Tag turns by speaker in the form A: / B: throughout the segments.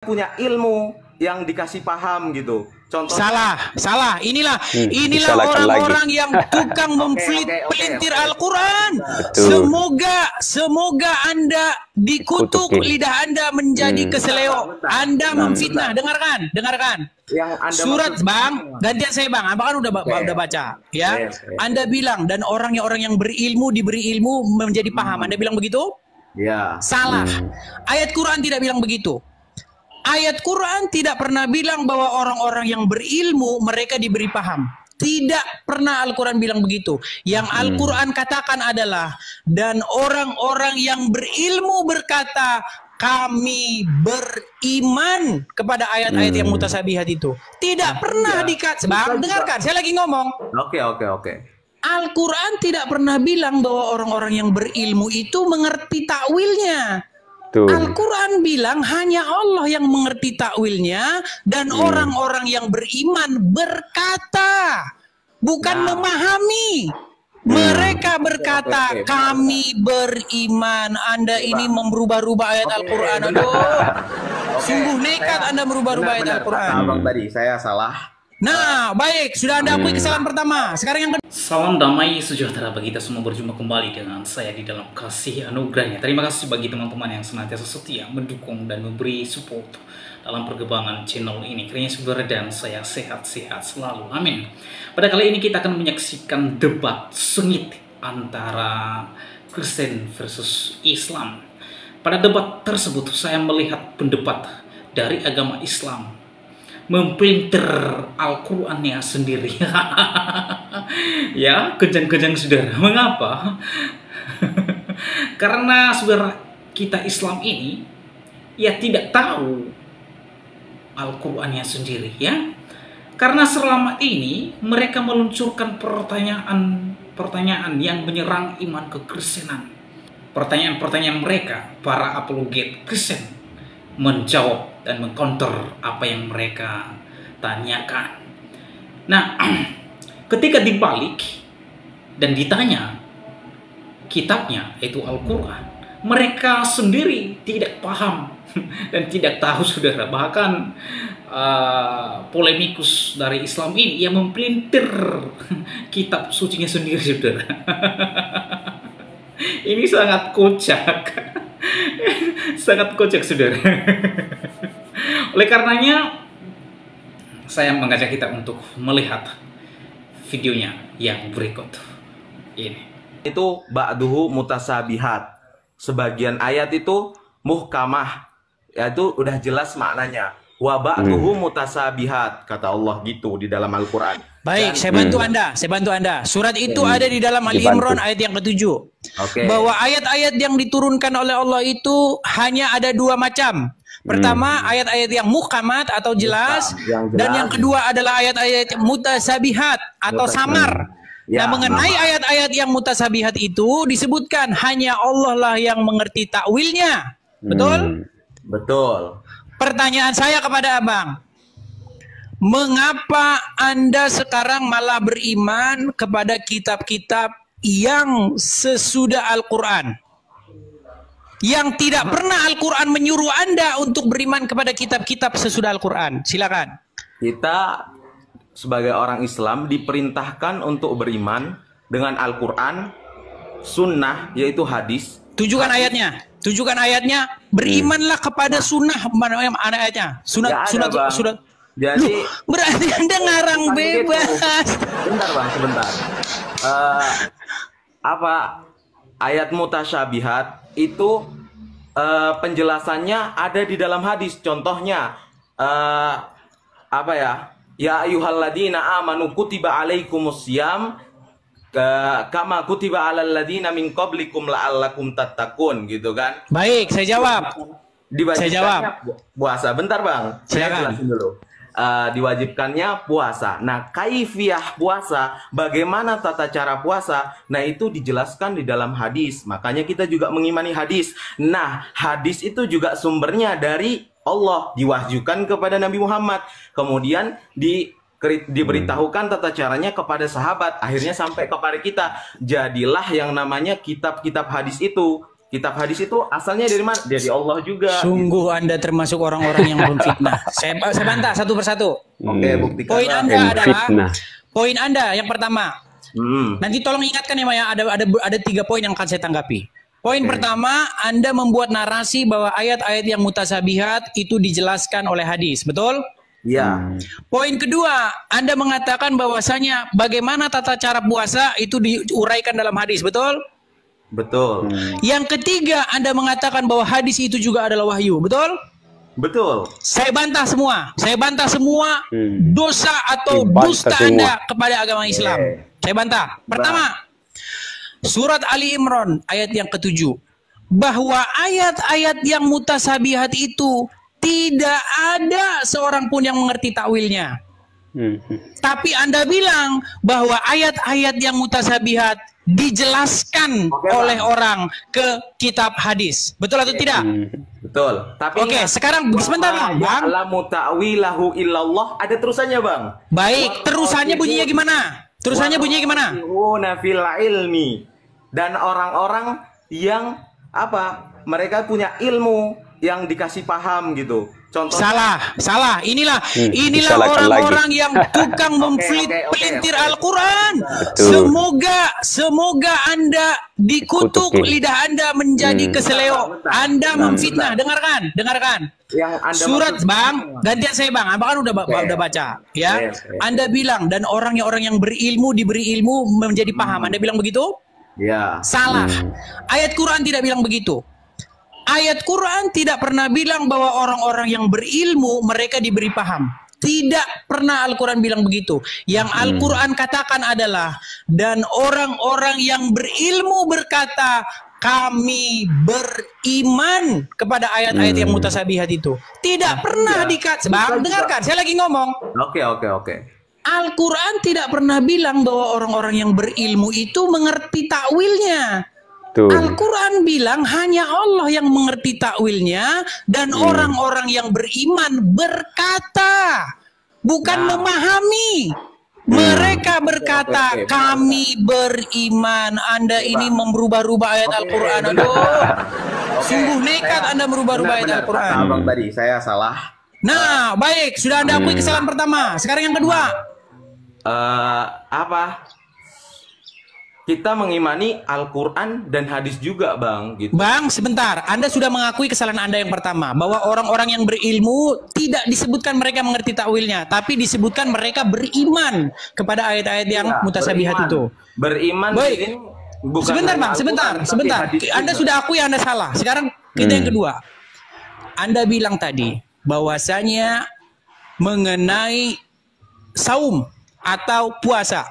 A: punya ilmu yang dikasih paham gitu. Contohnya
B: Salah. Inilah
C: disalahkan
B: orang-orang
C: lagi.
B: yang tukang pelintir Al-Quran.
C: Betul.
B: Semoga Anda dikutuk,
C: Kutukin.
B: lidah Anda menjadi keseleo. Anda memfitnah.
A: Bentar.
B: Dengarkan.
A: Yang Anda
B: Surat
A: maksud-
B: Bang, gantian saya Bang. Abang kan udah baca, ya. Anda bilang dan orang yang berilmu diberi ilmu menjadi paham. Anda bilang begitu?
A: Ya.
B: Salah. Ayat Quran tidak bilang begitu. Ayat Quran tidak pernah bilang bahwa orang-orang yang berilmu mereka diberi paham. Tidak pernah Al-Quran bilang begitu. Yang Al-Quran katakan adalah, dan orang-orang yang berilmu berkata, kami beriman kepada ayat-ayat yang mutasabihat itu. Tidak pernah dikatakan. Bang, dengarkan, saya lagi ngomong.
A: Oke.
B: Al-Quran tidak pernah bilang bahwa orang-orang yang berilmu itu mengerti takwilnya. Al-Quran bilang hanya Allah yang mengerti takwilnya dan orang-orang yang beriman berkata, bukan memahami. Mereka berkata, kami beriman. Anda ini merubah-rubah ayat Al-Quran. Aduh, sungguh nekat Anda merubah-rubah ayat Al-Quran.
A: Abang tadi saya salah.
B: Nah, baik, sudah Anda akui kesalahan pertama. Sekarang yang kedua.
D: Salam damai sejahtera bagi kita semua, berjumpa kembali dengan saya di dalam kasih anugerahnya. Terima kasih bagi teman-teman yang senantiasa setia mendukung dan memberi support dalam perkembangan channel ini. Kiranya saudara dan saya sehat-sehat selalu, amin. Pada kali ini kita akan menyaksikan debat sengit antara Kristen versus Islam. Pada debat tersebut saya melihat pendebat dari agama Islam mempelintir Al-Qur'annya sendiri. Ya, kejang-kejang saudara. Mengapa? Karena saudara kita Islam ini ya tidak tahu Al-Qur'annya sendiri, ya. Karena selama ini mereka meluncurkan pertanyaan yang menyerang iman kekristenan. Pertanyaan-pertanyaan mereka, para apologet Kristen menjawab dan mengcounter apa yang mereka tanyakan. Nah, ketika dibalik dan ditanya kitabnya, yaitu Al-Quran, mereka sendiri tidak paham dan tidak tahu, saudara. Bahkan polemikus dari Islam ini yang mempelintir kitab sucinya sendiri, saudara. Ini sangat kocak. Sangat kocak, saudara. Oleh karenanya saya mengajak kita untuk melihat videonya yang berikut ini.
A: Itu ba'duhu mutasabihat. Sebagian ayat itu muhkamah. Yaitu udah jelas maknanya. Wa ba'duhu mutasabihat, kata Allah gitu di dalam Al-Quran.
B: Baik, saya bantu Anda. Surat itu ada di dalam Ali Imran ayat yang ke-7. Bahwa ayat-ayat yang diturunkan oleh Allah itu hanya ada dua macam. Pertama, ayat-ayat yang muhkamat atau jelas, dan yang kedua adalah ayat-ayat mutasabihat atau samar. Nah, mengenai ayat-ayat yang mutasabihat itu disebutkan hanya Allah lah yang mengerti takwilnya. Betul?
A: Betul.
B: Pertanyaan saya kepada Abang, mengapa Anda sekarang malah beriman kepada kitab-kitab yang sesudah Al-Quran? Yang tidak pernah Al-Quran menyuruh Anda untuk beriman kepada kitab-kitab sesudah Al-Quran. Silakan.
A: Kita sebagai orang Islam diperintahkan untuk beriman dengan Al-Quran, sunnah, yaitu hadis.
B: Tunjukkan ayatnya. Berimanlah kepada sunnah. Mana ayatnya? Sunnah.
A: Jadi
B: berarti Anda ngarang bebas.
A: Sebentar. Ayat mutasyabihat itu penjelasannya ada di dalam hadis. Contohnya Ya ayyuhalladzina amanu kutiba alaikumussyam kama kutiba alal ladzina min qablikum la'allakum tattaqun, gitu kan.
B: Baik, saya jawab.
A: Puasa. Bentar, Bang. Saya jelasin dulu. Diwajibkannya puasa. Nah, kaifiyah puasa, bagaimana tata cara puasa, nah itu dijelaskan di dalam hadis. Makanya kita juga mengimani hadis. Nah, hadis itu juga sumbernya dari Allah, diwahyukan kepada Nabi Muhammad. Kemudian diberitahukan tata caranya kepada sahabat, akhirnya sampai kepada kita. Jadilah yang namanya kitab-kitab hadis itu. Kitab hadis itu asalnya dari mana? Dari Allah juga.
B: Sungguh Anda termasuk orang-orang yang memfitnah. Saya bantah satu persatu.
A: Oke, buktikan.
B: Poin Anda adalah poin Anda yang pertama. Nanti tolong ingatkan ya, ada 3 poin yang akan saya tanggapi. Poin pertama, Anda membuat narasi bahwa ayat-ayat yang mutasabihat itu dijelaskan oleh hadis, betul?
A: Iya.
B: Poin kedua, Anda mengatakan bahwasanya bagaimana tata cara puasa itu diuraikan dalam hadis, betul?
A: Betul.
B: Yang ketiga, Anda mengatakan bahwa hadis itu juga adalah wahyu, betul?
A: Betul.
B: Saya bantah semua. Saya bantah semua dosa atau dusta Anda kepada agama Islam. Saya bantah. Pertama, surat Ali Imran ayat yang ke-7. Bahwa ayat-ayat yang mutasabihat itu tidak ada seorang pun yang mengerti takwilnya. Tapi Anda bilang bahwa ayat-ayat yang mutasabihat dijelaskan oleh orang ke kitab hadis. Betul atau tidak?
A: Betul. Tapi
B: sekarang sebentar Bang.
A: Ya'lamu ta'wilahu illallah, ada terusannya, Bang.
B: Baik, terusannya bunyinya gimana? Terusannya bunyinya gimana?
A: Fil ilmi. Dan orang-orang yang mereka punya ilmu yang dikasih paham gitu. Contohnya,
B: salah. Inilah orang-orang yang tukang pelintir Al-Quran. Semoga Anda dikutuk, lidah Anda menjadi keseleo. Anda memfitnah. Dengarkan. Surat Bang, gantian saya Bang. Abang kan udah baca, ya. Anda bilang dan orang yang berilmu diberi ilmu menjadi paham. Anda bilang begitu?
A: Ya.
B: Salah. Ayat Quran tidak bilang begitu. Ayat Quran tidak pernah bilang bahwa orang-orang yang berilmu mereka diberi paham. Tidak pernah Al-Quran bilang begitu. Yang Al-Quran katakan adalah, dan orang-orang yang berilmu berkata, kami beriman kepada ayat-ayat yang mutasabihat itu. Tidak pernah Bang, dengarkan, saya lagi ngomong.
A: Oke.
B: Al-Quran tidak pernah bilang bahwa orang-orang yang berilmu itu mengerti takwilnya. Al-Quran bilang hanya Allah yang mengerti takwilnya dan orang-orang yang beriman berkata, bukan memahami. Mereka berkata, kami beriman. Anda ini merubah-rubah ayat Al-Quran. Aduh, sungguh nekat Anda merubah-rubah ayat Al-Quran.
A: Abang tadi saya salah.
B: Nah, baik, sudah Anda akui kesalahan pertama. Sekarang yang kedua.
A: Kita mengimani Al-Quran dan hadis juga, Bang. Gitu.
B: Bang, sebentar. Anda sudah mengakui kesalahan Anda yang pertama. Bahwa orang-orang yang berilmu tidak disebutkan mereka mengerti takwilnya. Tapi disebutkan mereka beriman kepada ayat-ayat yang mutasabihat itu.
A: Beriman.
B: Baik. Bukan sebentar, Bang. Sebentar. Anda sudah akui Anda salah. Sekarang kita yang kedua. Anda bilang tadi bahwasanya mengenai saum atau puasa.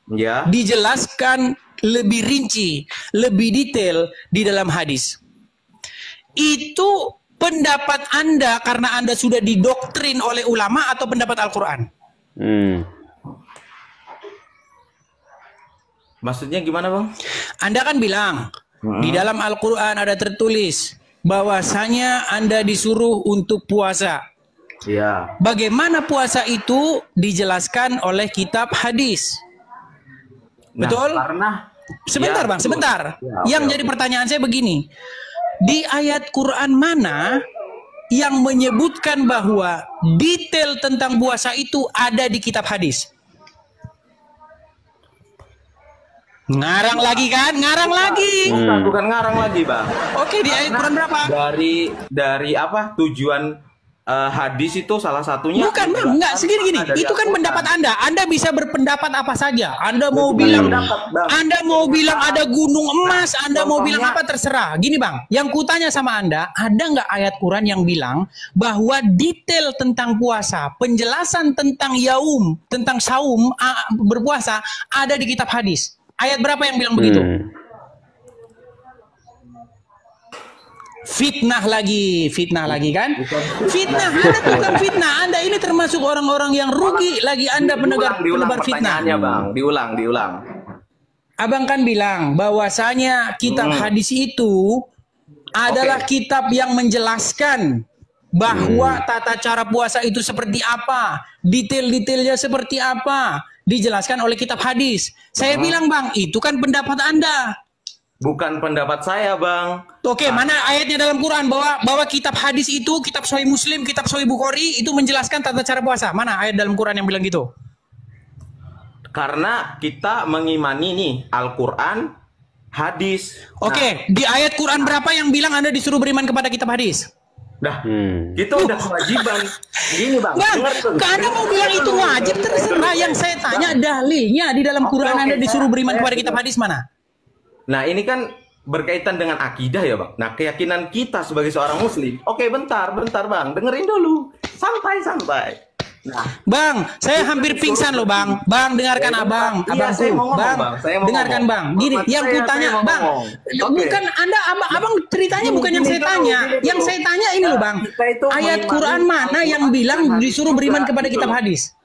A: Ya.
B: Dijelaskan lebih rinci, lebih detail di dalam hadis. Itu pendapat Anda karena Anda sudah didoktrin oleh ulama atau pendapat Al-Quran?
A: Maksudnya gimana, Bang?
B: Anda kan bilang di dalam Al-Quran ada tertulis bahwasanya Anda disuruh untuk puasa.
A: Ya.
B: Bagaimana puasa itu dijelaskan oleh kitab hadis? Betul?
A: Karena
B: sebentar Bang, sebentar. Yang jadi pertanyaan saya begini. Di ayat Quran mana yang menyebutkan bahwa detail tentang puasa itu ada di kitab hadis? Ngarang lagi kan? Ngarang lagi.
A: Bukan ngarang lagi, Bang.
B: Oke, di ayat Quran berapa?
A: Dari apa? Tujuan hadis itu salah satunya.
B: Bukan, Bang, enggak segini-gini. Itu kan pendapat Anda. Anda bisa berpendapat apa saja. Anda mau bilang ada gunung emas, Anda mau bilang apa terserah. Gini, Bang, yang kutanya sama Anda, ada nggak ayat Quran yang bilang bahwa detail tentang puasa, penjelasan tentang yaum, tentang saum, berpuasa ada di kitab hadis? Ayat berapa yang bilang begitu? Fitnah lagi kan? Fitnah, Anda bukan fitnah. Anda ini termasuk orang-orang yang rugi lagi. Anda penebar fitnah.
A: Bang, diulang.
B: Abang kan bilang bahwasanya kitab hadis itu adalah kitab yang menjelaskan bahwa tata cara puasa itu seperti apa, detail-detailnya seperti apa, dijelaskan oleh kitab hadis. Saya bilang, Bang, itu kan pendapat Anda.
A: Bukan pendapat saya, Bang.
B: Oke, mana ayatnya dalam Quran bahwa kitab hadis itu, kitab Sahih Muslim, kitab Sahih Bukhari itu menjelaskan tata cara puasa? Mana ayat dalam Quran yang bilang gitu?
A: Karena kita mengimani nih Al-Quran, hadis.
B: Oke, di ayat Quran berapa yang bilang Anda disuruh beriman kepada kitab hadis?
A: Nah, itu udah kewajiban. Gini, Bang.
B: Anda mau bilang itu wajib, terserah. Yang saya tanya dalilnya di dalam Quran Anda disuruh beriman kepada kitab hadis mana?
A: Nah, ini kan berkaitan dengan akidah ya, Bang. Nah, keyakinan kita sebagai seorang muslim. Oke, bentar, Bang. Dengerin dulu. Santai. Nah,
B: Bang, saya hampir pingsan loh, Bang. Bang, dengarkan Abang.
A: Iya, saya mau ngomong,
B: Bang.
A: Dengarkan,
B: Bang. Gini, yang kutanya, Bang. Bukan Anda, Abang ceritanya bukan yang saya tanya. Yang saya tanya ini loh, Bang. Ayat Quran mana yang bilang disuruh beriman kepada kitab hadis?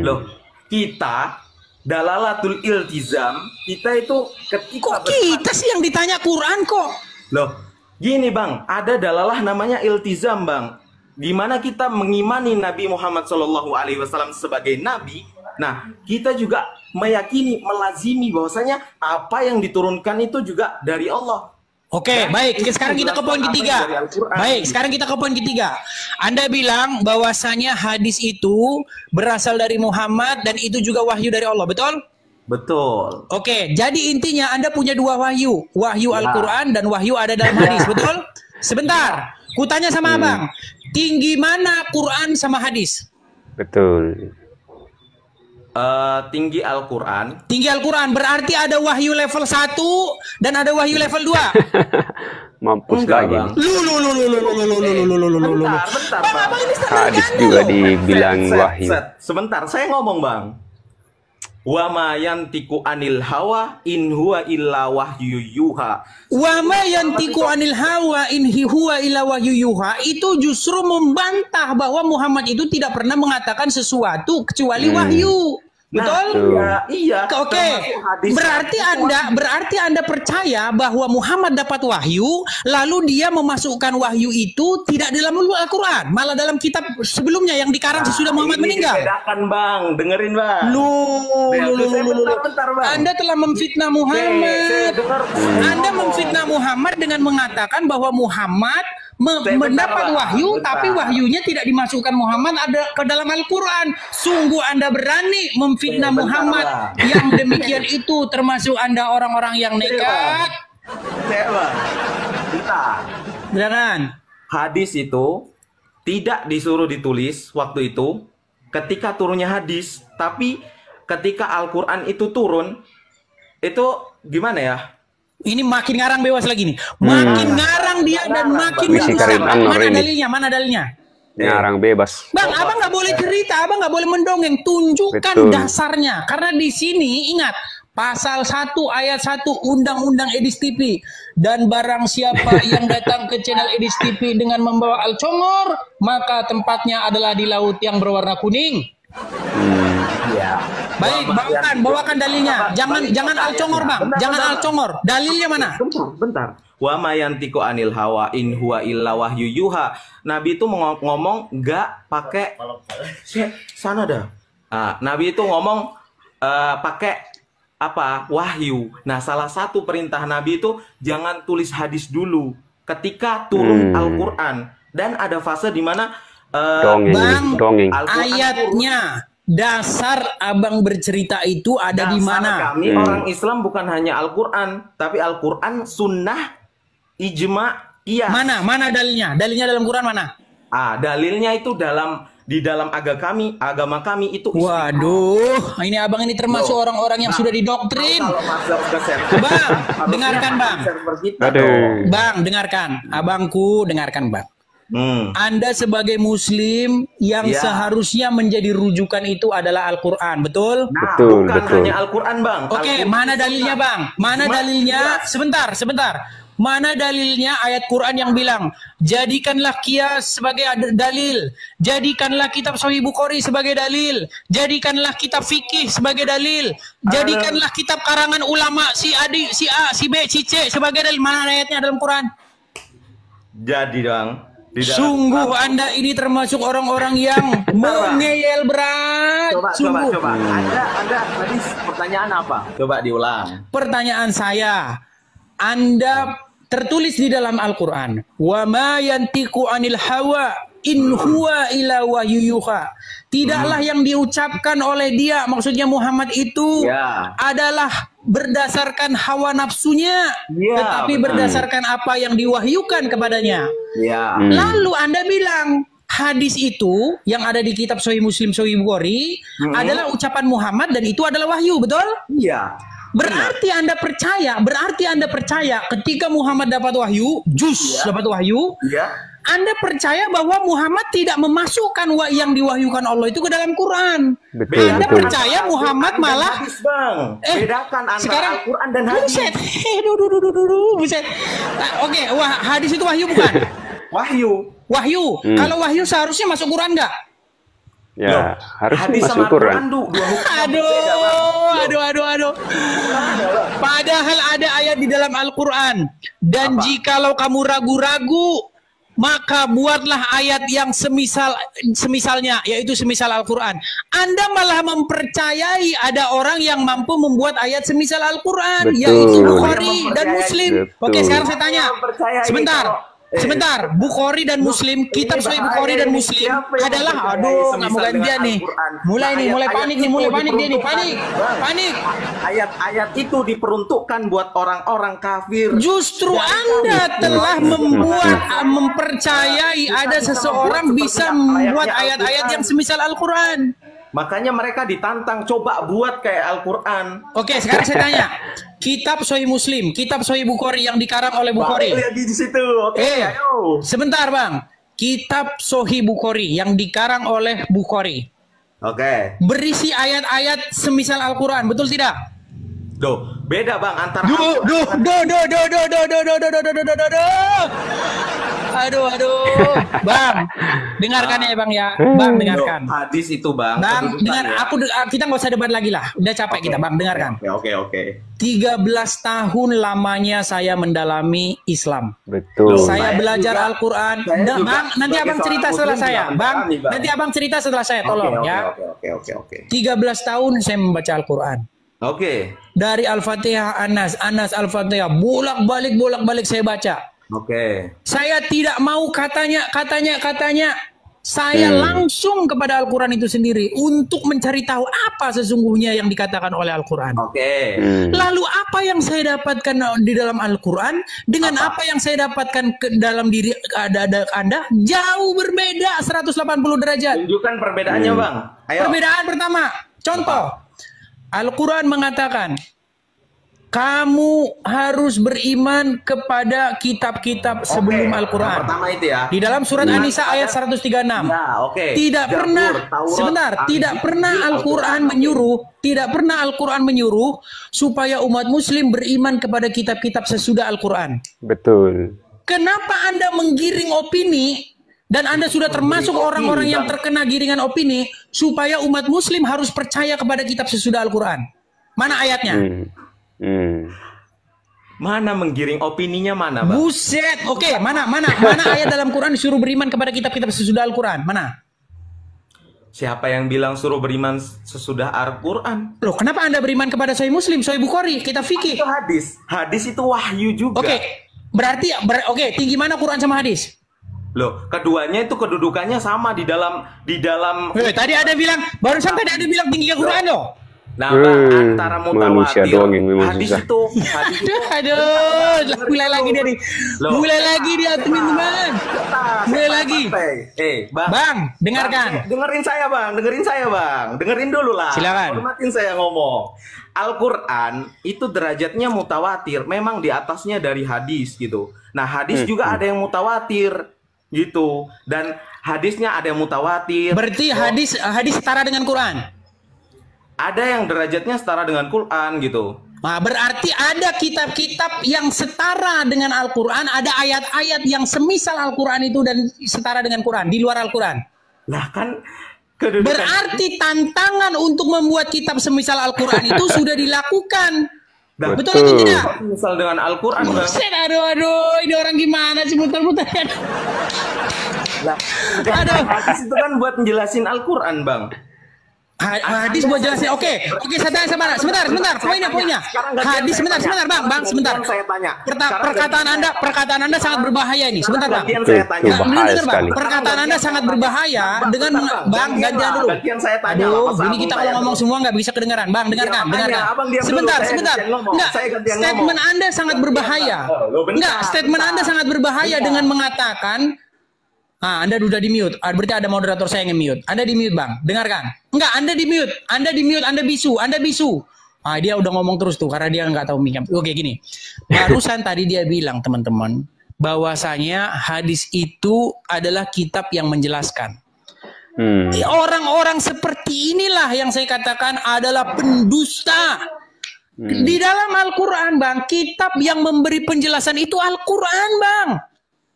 A: Loh, kita dalalatul iltizam, kita itu ketika
B: kok kita sih yang ditanya Quran kok?
A: Loh, gini, Bang, ada dalalah namanya iltizam, Bang. Gimana kita mengimani Nabi Muhammad SAW sebagai nabi? Nah, kita juga meyakini, melazimi bahwasanya apa yang diturunkan itu juga dari Allah.
B: Oke, baik. Sekarang kita ke poin ketiga. Baik, sekarang kita ke poin ketiga. Anda bilang bahwasanya hadis itu berasal dari Muhammad dan itu juga wahyu dari Allah, betul?
A: Betul.
B: Oke, jadi intinya Anda punya dua wahyu. Wahyu Al-Quran dan wahyu ada dalam hadis, betul? Sebentar, kutanya sama Abang. Tinggi mana Quran sama hadis?
C: Betul.
A: Tinggi Al-Quran.
B: Tinggi Al-Quran berarti ada wahyu level 1 dan ada wahyu level 2.
C: Mampus lagi.
A: Bentar.
C: Hadis juga dibilang wahyu.
A: Sebentar, saya ngomong, Bang. Wa ma yantiku anil hawa in huwa illa wahyu yuha.
B: Wa ma yantiku anil hawa in huwa illa wahyu yuha itu justru membantah bahwa Muhammad itu tidak pernah mengatakan sesuatu kecuali wahyu. Betul?
A: Iya.
B: Oke. Berarti Anda percaya bahwa Muhammad dapat wahyu, lalu dia memasukkan wahyu itu tidak dalam Al-Quran, malah dalam kitab sebelumnya yang dikarang sesudah Muhammad meninggal.
A: Bedakan, Bang. Dengerin, Bang.
B: Bentar, Bang. Anda telah memfitnah Muhammad. Anda memfitnah Muhammad dengan mengatakan bahwa Muhammad mendapat wahyu, tapi wahyunya tidak dimasukkan Muhammad ada ke dalam Al-Quran. Sungguh Anda berani memfitnah Muhammad. Yang demikian itu termasuk Anda orang-orang yang nekat. Beneran.
A: Hadis itu tidak disuruh ditulis waktu itu ketika turunnya hadis, tapi ketika Al-Quran itu turun, itu gimana ya?
B: Ini makin ngarang bebas lagi nih. Makin ngarang dia dan makin menyesal. Mana dalilnya?
C: Ngarang bebas.
B: Bang, Abang nggak boleh cerita, Abang nggak boleh mendongeng. Tunjukkan dasarnya. Karena di sini ingat pasal 1 ayat 1 Undang-Undang Edis TV. Dan barang siapa yang datang ke channel Edis TV dengan membawa alcongor, maka tempatnya adalah di laut yang berwarna kuning.
A: Ya.
B: Baik, bawakan dalilnya. Jangan alcongor, Bang. Jangan alcongor. Dalilnya mana?
A: Bentar. Wa ma yantiku anil hawa in huwa illa wahyu yuha. Nabi itu ngomong enggak pakai sana dah. Nabi itu ngomong pakai apa? Wahyu. Nah, salah satu perintah Nabi itu jangan tulis hadis dulu ketika turun Al-Qur'an. Dan ada fase di mana
C: dongeng.
B: Ayatnya dasar Abang bercerita itu ada di mana?
A: Kami orang Islam bukan hanya Al-Quran, tapi Al-Quran, Sunnah, Ijma, Qiyas.
B: Mana dalilnya? Dalilnya dalam Quran mana?
A: Dalilnya itu di dalam agama kami itu.
B: Waduh, ini Abang ini termasuk orang-orang yang sudah didoktrin. Bang, dengarkan, Bang. Bang, dengarkan. Abangku, dengarkan, Bang. Anda sebagai Muslim yang seharusnya menjadi rujukan itu adalah Al-Quran, betul?
A: Nah, bukan hanya Al-Quran, Bang.
B: Oke, mana dalilnya, Bang? Mana dalilnya? Sebentar. Mana dalilnya ayat Quran yang bilang, jadikanlah Qiyas sebagai dalil, jadikanlah kitab Sahih Bukhari sebagai dalil, jadikanlah kitab fikih sebagai dalil, jadikanlah kitab karangan ulama si A, si B, si C sebagai dalil. Mana ayatnya dalam Quran?
A: Jadi, Bang.
B: Sungguh Anda ini termasuk orang-orang yang mengeyel berat.
A: Coba. Anda tadi pertanyaan apa? Coba diulang.
B: Pertanyaan saya, Anda tertulis di dalam Al-Quran, wa ma yantiqu anil hawa in huwa illa wahyu yuha. Tidaklah yang diucapkan oleh dia, maksudnya Muhammad itu adalah berdasarkan hawa nafsunya, tetapi berdasarkan apa yang diwahyukan kepadanya. Lalu Anda bilang hadis itu yang ada di kitab Sahih Muslim, Sahih Bukhari adalah ucapan Muhammad dan itu adalah wahyu, betul?
A: Iya.
B: Berarti Anda percaya ketika Muhammad dapat wahyu, dapat wahyu, Anda percaya bahwa Muhammad tidak memasukkan yang diwahyukan Allah itu ke dalam Quran. Anda percaya Muhammad malah
A: hadis, Bang. Bedakan antara
B: sekarang
A: Al-Quran dan hadis.
B: Buset. Oke, hadis itu wahyu bukan? Wahyu. Kalau wahyu seharusnya masuk Quran enggak?
C: Ya, harus
A: hadis
C: masuk
A: sama
C: Quran.
B: Aduh. Padahal ada ayat di dalam Al-Quran. Dan jikalau kamu ragu-ragu, maka buatlah ayat yang semisalnya, yaitu semisal Al-Quran. Anda malah mempercayai ada orang yang mampu membuat ayat semisal Al-Quran, yaitu Bukhari dan Muslim. Oke, sekarang saya tanya. Sebentar, Bukhari dan Muslim, kitab Sahih Bukhari dan Muslim adalah, nggak mau gantian nih. Mulai panik dia nih, panik.
A: Ayat-ayat itu diperuntukkan buat orang-orang kafir.
B: Justru Anda telah mempercayai ada seseorang bisa membuat ayat-ayat yang semisal Al-Quran.
A: Makanya mereka ditantang, coba buat kayak Al-Quran.
B: Oke, sekarang saya tanya. Kitab Sahih Muslim, kitab Sahih Bukhari yang dikarang oleh Bukhari.
A: Lagi di situ. Ayo.
B: Sebentar, Bang. Kitab Sahih Bukhari yang dikarang oleh Bukhari.
A: Oke.
B: Berisi ayat-ayat semisal Al-Quran, betul tidak?
A: Beda, Bang, antara
B: Aduh. Bang, dengarkan ya, Bang ya. Bang, dengarkan.
A: Hadis itu, Bang.
B: Bang, kita nggak usah debat lagi lah. Udah capek kita, Bang, dengarkan.
A: Oke.
B: 13 tahun lamanya saya mendalami Islam.
C: Betul.
B: Saya belajar Al-Quran. Bang, nanti Abang cerita setelah saya. Bang, nanti Abang cerita setelah saya, tolong ya.
A: Oke.
B: 13 tahun saya membaca Al-Quran.
A: Oke.
B: Dari Al-Fatihah, Anas Al-Fatihah, bolak-balik saya baca.
A: Oke.
B: Saya tidak mau katanya. Saya langsung kepada Al-Quran itu sendiri untuk mencari tahu apa sesungguhnya yang dikatakan oleh Al-Quran.
A: Oke.
B: Lalu apa yang saya dapatkan di dalam Al-Quran dengan apa yang saya dapatkan ke dalam diri Anda jauh berbeda 180 derajat.
A: Tunjukkan perbedaannya, Bang. Ayo.
B: Perbedaan pertama, contoh. Al-Quran mengatakan, kamu harus beriman kepada kitab-kitab sebelum Al-Quran.
A: Pertama itu ya.
B: Di dalam surat An-Nisa ayat 136. Tidak pernah Al-Quran menyuruh supaya umat muslim beriman kepada kitab-kitab sesudah Al-Quran.
C: Betul.
B: Kenapa Anda menggiring opini dan Anda sudah termasuk orang-orang yang terkena giringan opini supaya umat muslim harus percaya kepada kitab sesudah Al-Quran? Mana ayatnya?
A: Mana menggiring opininya mana, Bang?
B: Buset. Oke, mana ayat dalam Quran disuruh beriman kepada kitab-kitab sesudah Al-Quran? Mana?
A: Siapa yang bilang suruh beriman sesudah Al-Quran?
B: Loh, kenapa Anda beriman kepada Sahih Muslim, Sahih Bukhari, kitab fikih?
A: Itu hadis. Hadis itu wahyu juga.
B: Oke. Berarti tinggi mana Quran sama hadis?
A: Loh, keduanya itu kedudukannya sama di dalam
B: Tadi ada bilang, barusan tadi ada bilang tinggi Quran loh.
A: Nah, Bang, antara mutawatir hadis
C: susah.
A: itu
B: mulai lagi dia nih. Mulai lagi dia, teman-teman. Mulai lagi. Bang, dengarkan.
A: Dengerin saya, Bang. Dengerin dulu lah.
B: Silakan.
A: Hormatin saya ngomong. Al-Quran itu derajatnya mutawatir, memang di atasnya dari hadis gitu. Nah, hadis juga ada yang mutawatir gitu. Dan hadisnya ada yang mutawatir.
B: Berarti hadis setara dengan Quran.
A: Ada yang derajatnya setara dengan Quran gitu.
B: Nah, berarti ada kitab-kitab yang setara dengan Al-Quran, ada ayat-ayat yang semisal Al-Quran itu dan setara dengan Quran, di luar Al-Quran.
A: Nah, kan
B: berarti tantangan untuk membuat kitab semisal Al-Quran itu sudah dilakukan. Betul atau tidak?
A: Misal dengan Al-Quran.
B: Aduh, ini orang gimana sih muter-muter?
A: Hadis itu kan buat menjelasin Al-Quran, Bang.
B: Hadis buat jelasin. Oke, saya tanya sebentar. Poinnya. Hadis sebentar, Bang, sebentar.
A: Saya tanya.
B: Perkataan Anda sangat berbahaya ini. Sebentar, Bang.
A: Saya tanya.
B: Perkataan Anda sangat berbahaya dengan Bang, gantian dulu. Aduh, ini kita kalau ngomong semua nggak bisa kedengaran. Bang, dengarkan. Sebentar. Enggak, statement Anda sangat berbahaya. Statement Anda sangat berbahaya dengan mengatakan Anda udah di mute. Berarti ada moderator saya yang mute. Anda di mute, Bang. Dengarkan. Enggak, Anda di mute. Anda bisu. Dia udah ngomong terus tuh karena dia nggak tahu mikir. Oke, gini. Barusan tadi dia bilang, teman-teman, bahwasanya hadis itu adalah kitab yang menjelaskan. Orang-orang seperti inilah yang saya katakan adalah pendusta. Di dalam Al-Quran, Bang, kitab yang memberi penjelasan itu Al-Quran, Bang.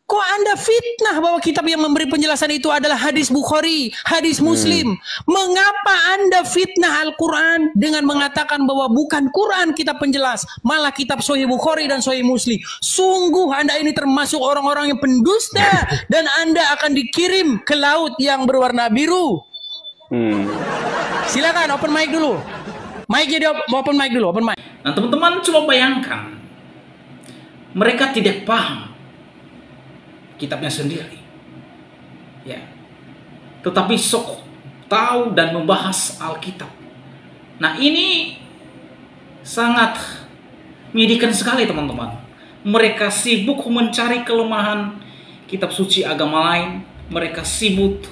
B: Kok Anda fitnah bahwa kitab yang memberi penjelasan itu adalah hadis Bukhari, hadis Muslim? Mengapa Anda fitnah Al-Quran dengan mengatakan bahwa bukan Quran kitab penjelas, malah kitab Sahih Bukhari dan Sahih Muslim? Sungguh Anda ini termasuk orang-orang yang pendusta dan Anda akan dikirim ke laut yang berwarna biru. Silakan open mic dulu. Open mic dulu.
D: Nah, teman-teman coba bayangkan, mereka tidak paham kitabnya sendiri, ya, tetapi sok tahu dan membahas Alkitab. Nah, ini sangat menyedihkan sekali, teman-teman. Mereka sibuk mencari kelemahan kitab suci agama lain, mereka sibuk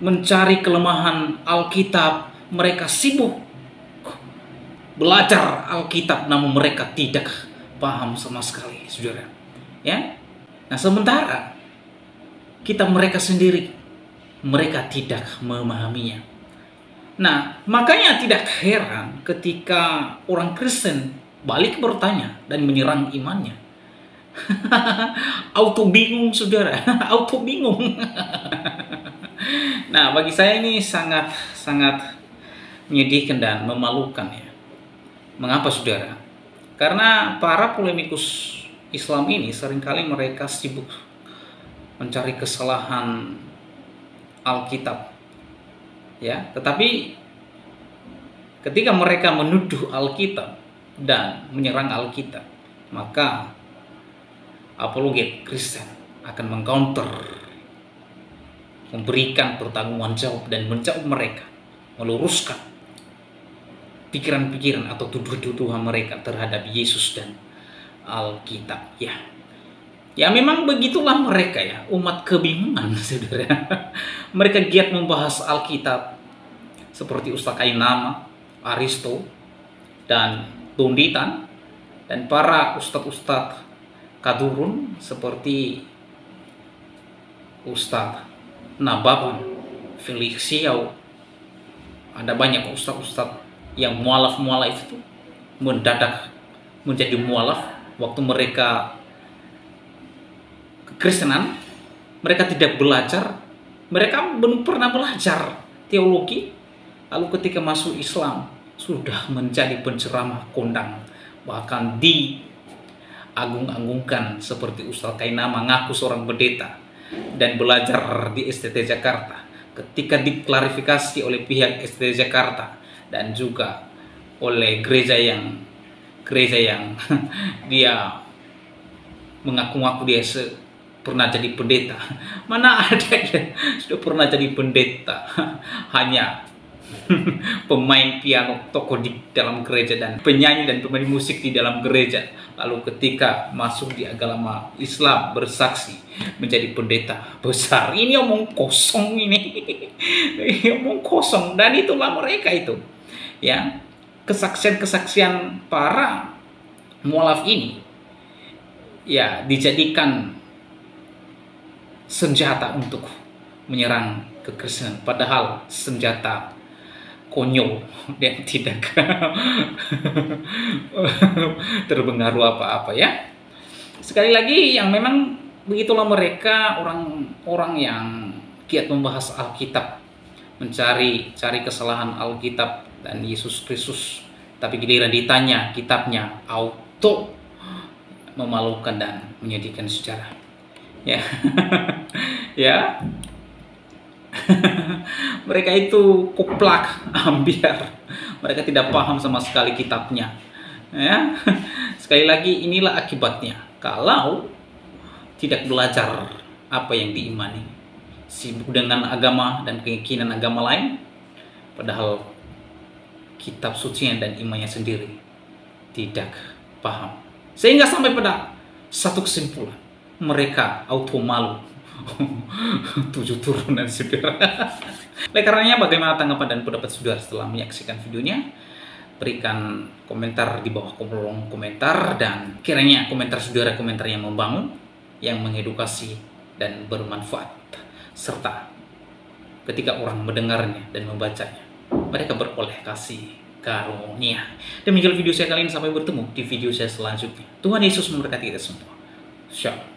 D: mencari kelemahan Alkitab, mereka sibuk belajar Alkitab, namun mereka tidak paham sama sekali, saudara. Ya, nah sementara kitab mereka sendiri, mereka tidak memahaminya. Nah, makanya tidak heran ketika orang Kristen balik bertanya dan menyerang imannya. Auto bingung, saudara. Auto bingung. Nah, bagi saya ini sangat menyedihkan dan memalukan, ya. Mengapa, saudara? Karena para polemikus Islam ini seringkali mereka sibuk mencari kesalahan Alkitab, ya. Tetapi ketika mereka menuduh Alkitab dan menyerang Alkitab, maka apologet Kristen akan mengcounter, memberikan pertanggungan jawab dan menjawab mereka, meluruskan pikiran-pikiran atau tuduhan mereka terhadap Yesus dan Alkitab, ya. Ya, memang begitulah mereka, ya, umat kebingungan, saudara. Mereka giat membahas Alkitab seperti Ustaz Kainama, Aristo, dan Tunditan, dan para ustadz-ustadz kadurun seperti Ustadz Nababan, Felix Xiao. Ada banyak ustadz-ustadz yang mualaf itu mendadak menjadi mualaf waktu mereka kekristenan. Mereka tidak belajar, mereka belum pernah belajar teologi, lalu ketika masuk Islam sudah menjadi penceramah kondang, bahkan diagung-agungkan seperti Ustaz Kainama, mengaku seorang pendeta dan belajar di STT Jakarta. Ketika diklarifikasi oleh pihak STT Jakarta dan juga oleh gereja yang dia mengaku-ngaku dia pernah jadi pendeta. Mana ada ya sudah pernah jadi pendeta, hanya pemain piano toko di dalam gereja dan penyanyi dan pemain musik di dalam gereja, lalu ketika masuk di agama Islam bersaksi menjadi pendeta besar. Ini omong kosong, ini omong kosong. Dan itulah mereka itu, ya, kesaksian para mualaf ini, ya, dijadikan senjata untuk menyerang kekristenan, padahal senjata konyol dan tidak terpengaruh apa-apa, ya. Sekali lagi, yang memang begitulah mereka, orang-orang yang giat membahas Alkitab, mencari kesalahan Alkitab dan Yesus Kristus, tapi giliran ditanya kitabnya, auto memalukan dan menyedihkan sejarah, ya. Ya. Mereka itu koplak, ambiar. Mereka tidak paham sama sekali kitabnya. Ya. Sekali lagi, inilah akibatnya kalau tidak belajar apa yang diimani, sibuk dengan agama dan keyakinan agama lain, padahal kitab suci dan imannya sendiri tidak paham. Sehingga sampai pada satu kesimpulan, mereka auto malu. 7 turunan saudara. Oleh karenanya, bagaimana tanggapan dan pendapat saudara setelah menyaksikan videonya? Berikan komentar di bawah kolom komentar, dan kiranya komentar saudara komentar yang membangun, yang mengedukasi dan bermanfaat, serta ketika orang mendengarnya dan membacanya, mereka beroleh kasih karunia. Demikian video saya kali ini, sampai bertemu di video saya selanjutnya. Tuhan Yesus memberkati kita semua. Shalom.